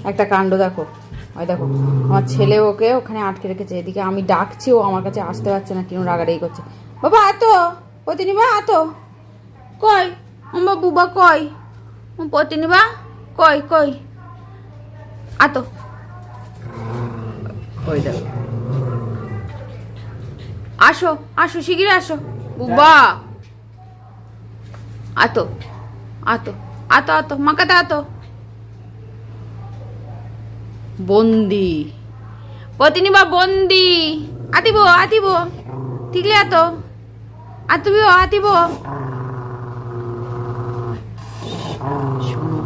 একটা কাণ্ড দেখো, ওই দেখো আমার ছেলে ওকে ওখানে আটকে রেখেছে, এদিকে আমি ডাকছি ও আমার কাছে আসতে পারছে না, কিরম রাগারাগি করছে। বাবা আতো প্রতিনিবা আতো, কই আমার বুবা কই, প্রতিনিবা কই কই আতো, ওই দেখো আসো আসো শিগগির আসো বুবা, আতো আতো আতো আতো মাকাতে আতো, বন্দি প্রতিনিবা বন্দি, আতিব আতিব ঠিকলে আতো আতিব আতিব। শোনো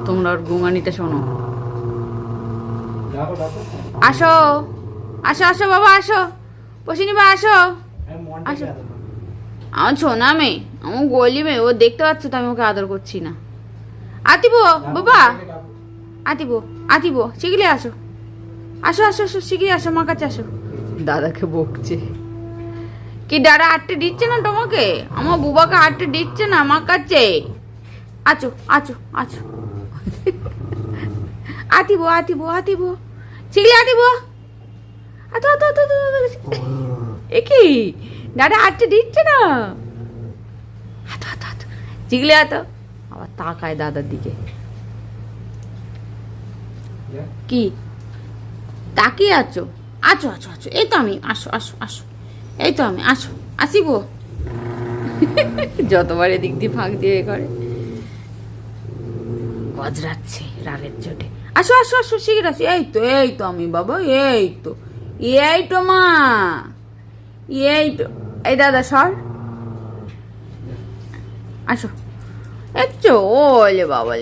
তোমরা ওর গুঙানিটা শোনো, আসো আসো আসো বাবা আসো, পশিনিবা আসো আসো। আমার শোনা মেয়ে, আমার গলি মেয়ে, ও দেখতে পাচ্ছ তো আমি ওকে আদর করছি না। আতিব বাবা আতিব আতিব শিগগিরি আসো আসো আসো আসো শিগগিরি আসো আমার কাছে আসো। দাদাকে বকছে কি, দাদা আটতে দিচ্ছে না তোমাকে, আমার বুবাকে আটতে দিচ্ছে না আমার কাছে, আছো আছো আছো আতিব আতিব আতিব শিগগিরি আতিব, আতো আতো আতো এ কি দাদা আটতে দিচ্ছে না, আতো আতো আতো শিগগিরি আতো। আবার তাকায় দাদার দিকে, কি তাকিয়ে আছো, আছো আছো আছো, এই তো আমি, আসো আসো আসো, এই তো আমি, আসো আসিব। যতবার এদিক দিয়ে ফাঁক দিয়ে করে গজরাচ্ছে রাগের চোটে, আসো আসো আসো শিগগির আসো, এই তো আমি বাবা, এই তো মা, এই তো, এই দাদা সর, আসো, এই চলে বাবা।